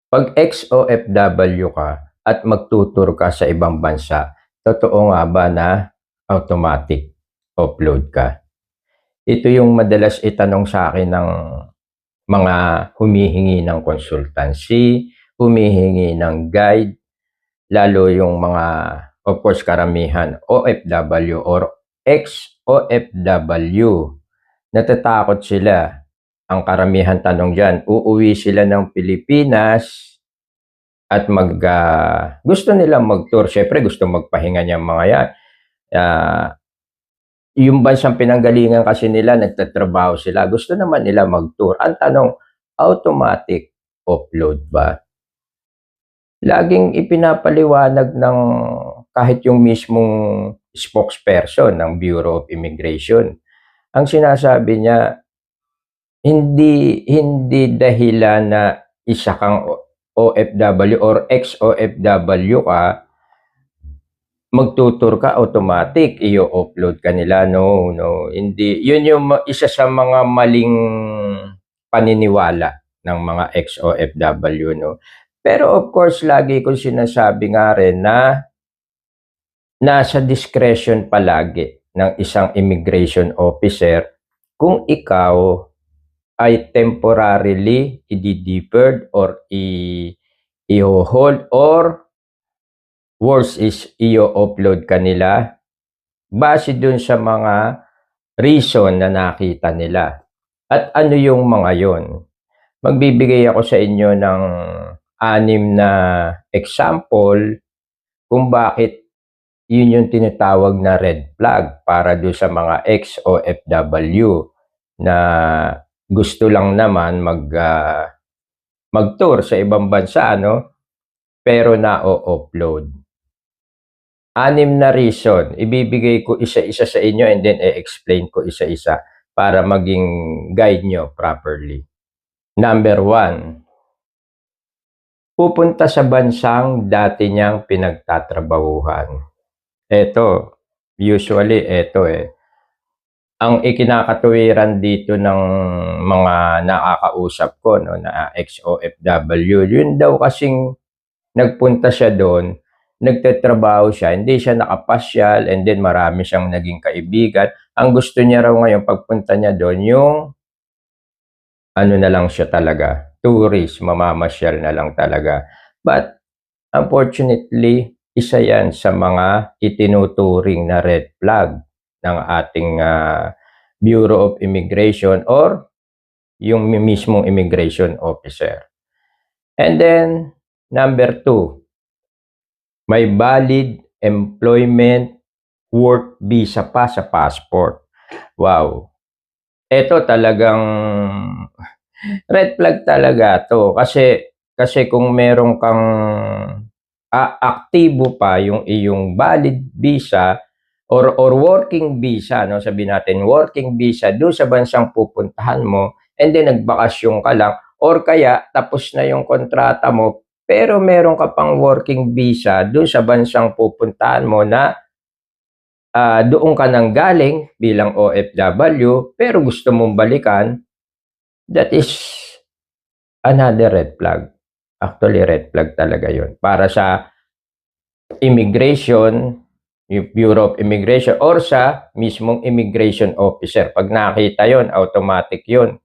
Pag ex-OFW ka at magtutur ka sa ibang bansa, totoo nga ba na automatic upload ka? Ito yung madalas itanong sa akin ng mga humihingi ng consultancy, humihingi ng guide, lalo yung mga, of course, karamihan OFW or ex-OFW. Natatakot sila. Ang karamihan tanong dyan, uuwi sila ng Pilipinas at gusto nilang mag-tour. Syempre, gusto magpahinga niyang mga yan. Yung bansang pinanggalingan kasi nila, nagtatrabaho sila. Gusto naman nila mag-tour. Ang tanong, automatic upload ba? Laging ipinapaliwanag ng kahit yung mismong spokesperson ng Bureau of Immigration. Ang sinasabi niya, hindi dahilan na isa kang OFW or ex-OFW ka, magtutur ka automatic, i-upload ka nila. No, hindi. Yun yung isa sa mga maling paniniwala ng mga ex-OFW, no. Pero of course, lagi ko sinasabi nga rin na nasa discretion palagi ng isang immigration officer kung ikaw ay temporarily i-deferred or i-hold or worse is i-upload ka nila base dun sa mga reason na nakita nila. At ano yung mga yon? Magbibigay ako sa inyo ng 6 na example kung bakit yun yung tinatawag na red flag para doon sa mga ex-OFW na gusto lang naman mag-tour sa ibang bansa, no? Pero na-upload. 6 na reason. Ibibigay ko isa-isa sa inyo and then i-explain ko isa-isa para maging guide nyo properly. Number 1, pupunta sa bansang dati niyang pinagtatrabahuhan. Ito, usually, ang ikinakatuwiran dito ng mga nakakausap ko, no, na ex-OFW, yun daw kasing nagpunta siya doon, nagtatrabaho siya, hindi siya nakapasyal, and then marami siyang naging kaibigan. Ang gusto niya raw ngayon, pagpunta niya doon, yung ano na lang siya talaga, tourist, mamamasyal na lang talaga. But, unfortunately, isa yan sa mga itinuturing na red flag ng ating Bureau of Immigration or yung mismong immigration officer. And then, number 2, may valid employment work visa pa sa passport. Wow. Ito talagang red flag talaga to kasi kung meron kang aktibo pa yung iyong valid visa or working visa, no, sabihin natin working visa doon sa bansang pupuntahan mo, and then nagbakasyon ka lang or kaya tapos na yung kontrata mo pero meron ka pang working visa doon sa bansang pupuntahan mo na doon ka nang galing bilang OFW pero gusto mong balikan, that is another red flag. Actually, red flag talaga yun. Para sa immigration, yung Bureau of Immigration, or sa mismong immigration officer. Pag nakita yon, automatic yon.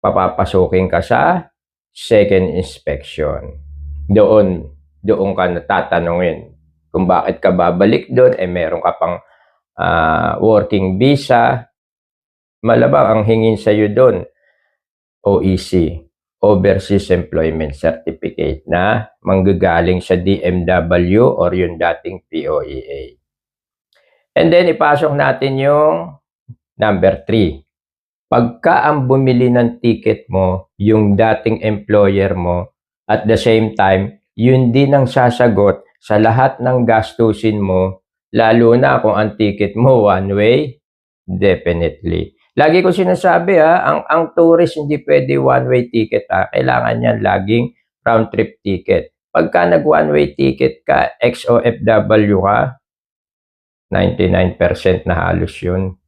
Papapasukin ka sa second inspection. Doon ka natatanungin kung bakit ka babalik doon, meron ka pang working visa. Malabang ang hingin sa'yo doon, OEC, Overseas Employment Certificate, na manggagaling sa DMW or yung dating POEA. And then, ipasok natin yung number 3. Pagka ang bumili ng ticket mo, yung dating employer mo, at the same time, yun din ang sasagot sa lahat ng gastusin mo, lalo na kung ang ticket mo one way, definitely. Lagi ko sinasabi ang tourist hindi pwede one-way ticket Kailangan yan laging round-trip ticket. Pagka nag-one-way ticket ka, ex-OFW ka, 99% na halos yun,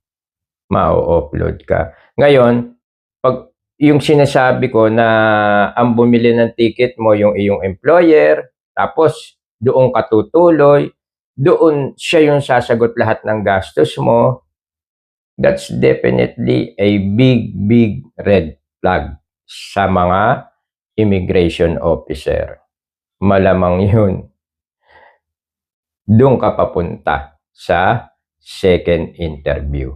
ma-upload ka. Ngayon, pag yung sinasabi ko na ang bumili ng ticket mo yung iyong employer, tapos doon ka tutuloy, doon siya yung sasagot lahat ng gastos mo, that's definitely a big red flag sa mga immigration officer. Malamang yun. Doon ka papunta sa second interview.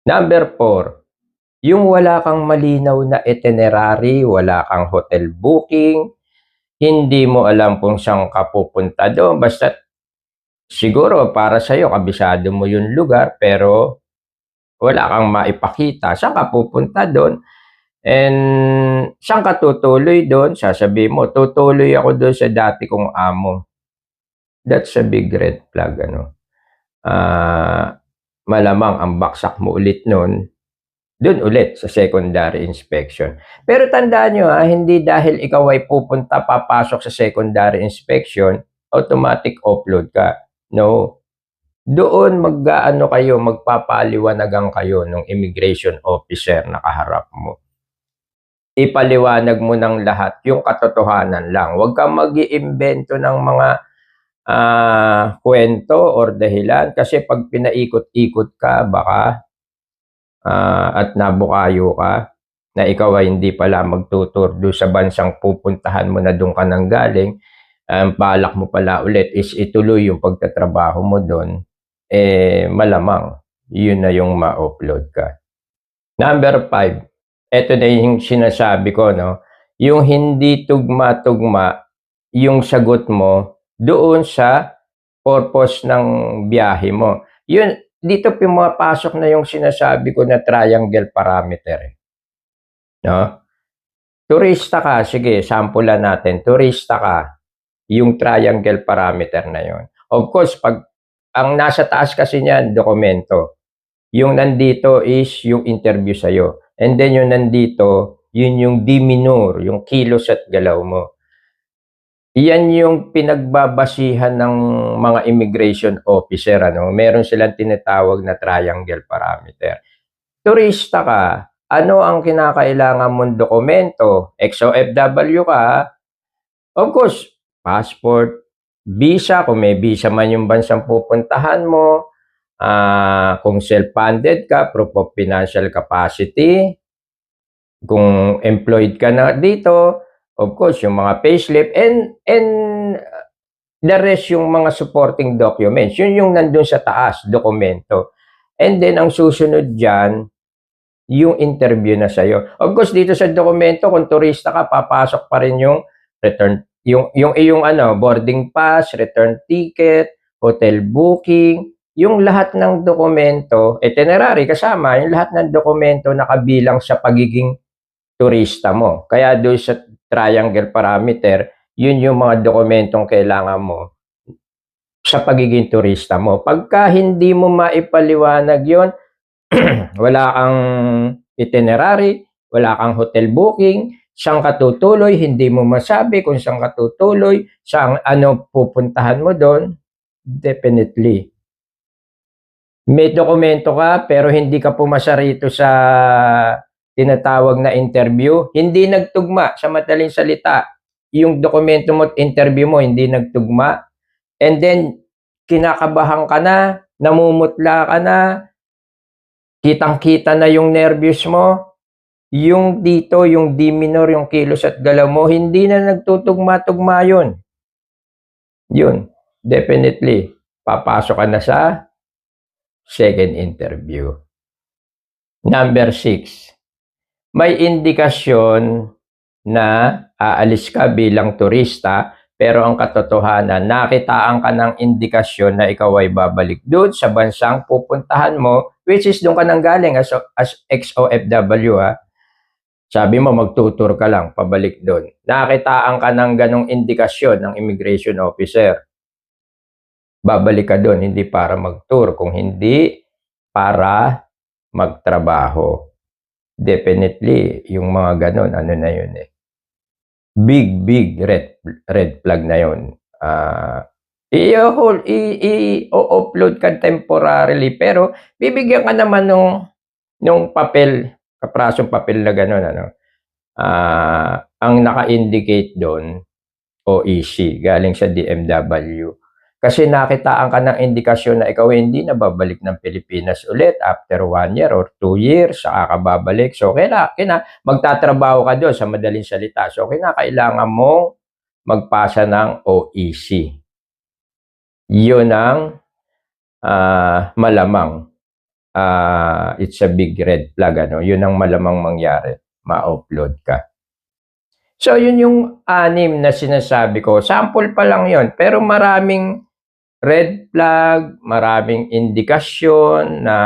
Number 4, yung wala kang malinaw na itinerary, wala kang hotel booking, hindi mo alam kung saan ka pupunta doon, basta siguro para sa'yo, kabisado mo yung lugar, pero wala kang maipakita, saan ka pupunta doon, and saan ka tutuloy doon, sasabihin mo, tutuloy ako doon sa dati kong amo. That's a big red flag, malamang ang baksak mo ulit nun, dun ulit sa secondary inspection. Pero tandaan nyo hindi dahil ikaw ay pupunta, papasok sa secondary inspection, automatic upload ka. No. Doon magpapaliwanagan kayo ng immigration officer na kaharap mo. Ipaliwanag mo ng lahat yung katotohanan lang. Huwag kang mag-iimbento ng mga kwento or dahilan, kasi pag pinaikot-ikot ka, baka at nabukayo ka na ikaw ay hindi pala magtutur doon sa bansang pupuntahan mo na doon ka nang galing, balak mo pala ulit is ituloy yung pagtatrabaho mo doon, malamang yun na yung ma-upload ka. Number 5, eto na yung sinasabi ko, yung hindi tugma-tugma yung sagot mo doon sa purpose ng biyahe mo. Yun, dito pumapasok na yung sinasabi ko na triangle parameter. No? Turista ka, sige, sampulan natin. Turista ka, yung triangle parameter na yon. Of course, pag ang nasa taas kasi niyan, dokumento. Yung nandito is yung interview sa'yo. And then yung nandito, yun yung demeanor, yung kilos at galaw mo. Yan yung pinagbabasihan ng mga immigration officer, meron silang tinatawag na triangle parameter. Turista ka, ano ang kinakailangan mong dokumento? XOFW ka, of course, passport, visa, kung may visa man yung bansang pupuntahan mo, kung self-funded ka, proof of financial capacity, kung employed ka na dito, of course, yung mga payslip, and the rest yung mga supporting documents. Yun yung nandun sa taas, dokumento. And then, ang susunod dyan, yung interview na sa'yo. Of course, dito sa dokumento, kung turista ka, papasok pa rin yung return, yung boarding pass, return ticket, hotel booking, yung lahat ng dokumento, itinerary kasama, yung lahat ng dokumento na kabilang sa pagiging turista mo. Kaya doon sa triangle parameter, yun yung mga dokumentong kailangan mo sa pagiging turista mo. Pagka hindi mo maipaliwanag yun, wala kang itinerary, wala kang hotel booking, saan ka tutuloy, hindi mo masabi kung saan ka tutuloy, saan pupuntahan mo doon, definitely. May dokumento ka pero hindi ka pumasa rito sa tinatawag na interview, hindi nagtugma, sa madaling salita, yung dokumento mo at interview mo hindi nagtugma, and then kinakabahan ka na, namumutla ka na, kitang-kita na yung nervyos mo, yung dito, yung demeanor, yung kilos at galaw mo, hindi na nagtutugma-tugma yun. Yun, definitely, papasok ka na sa second interview. Number 6, may indikasyon na aalis ka bilang turista, pero ang katotohanan, nakitaan ka ng indikasyon na ikaw ay babalik doon sa bansang pupuntahan mo, which is doon ka nang galing as XOFW. Sabi mo, magtutur ka lang, pabalik doon. Nakitaan ka ng ganong indikasyon ng immigration officer. Babalik ka doon, hindi para mag-tour, kung hindi para magtrabaho. Definitely, yung mga ganon, na yun big red flag na yun. I-upload ka temporarily, pero bibigyan ka naman nung papel kaprasong papel na gano'n, ano. Ang naka-indicate doon, OEC, galing sa DMW. Kasi nakitaan ka ng indikasyon na ikaw hindi na babalik ng Pilipinas ulit after 1 year or 2 years, saka ka babalik. So, magtatrabaho ka doon, sa madaling salita. So, kailangan mong magpasa ng OEC. Yun ang malamang. It's a big red flag, ano? Yun ang malamang mangyari. Ma-upload ka. So, yun yung 6 na sinasabi ko. Sample pa lang yun. Pero maraming red flag, maraming indikasyon na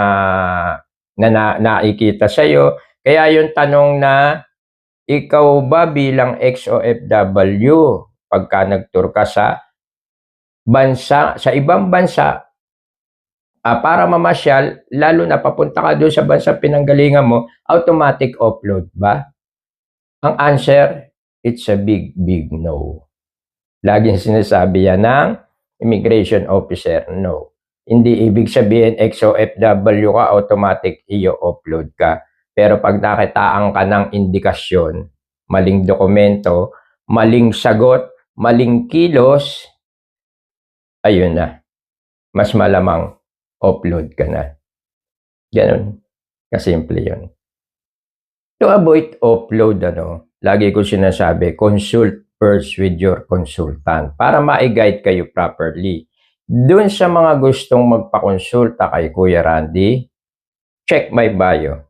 nakikita sa'yo. Kaya yung tanong na, ikaw ba bilang ex-OFW, pagka nag-tour ka sa ibang bansa, para mamasyal, lalo na papunta ka doon sa bansa pinanggalingan mo, automatic upload ba? Ang answer, it's a big no. Laging sinasabi yan ng immigration officer, no. Hindi ibig sabihin ex-OFW ka, automatic i-upload ka. Pero pag nakitaan ka ng indikasyon, maling dokumento, maling sagot, maling kilos, ayun na. Mas malamang upload ka na. Ganun. Kasimple yun. To avoid upload, lagi ko sinasabi, consult first with your consultant para ma-guide kayo properly. Doon sa mga gustong magpakonsulta kay Kuya Randy, check my bio.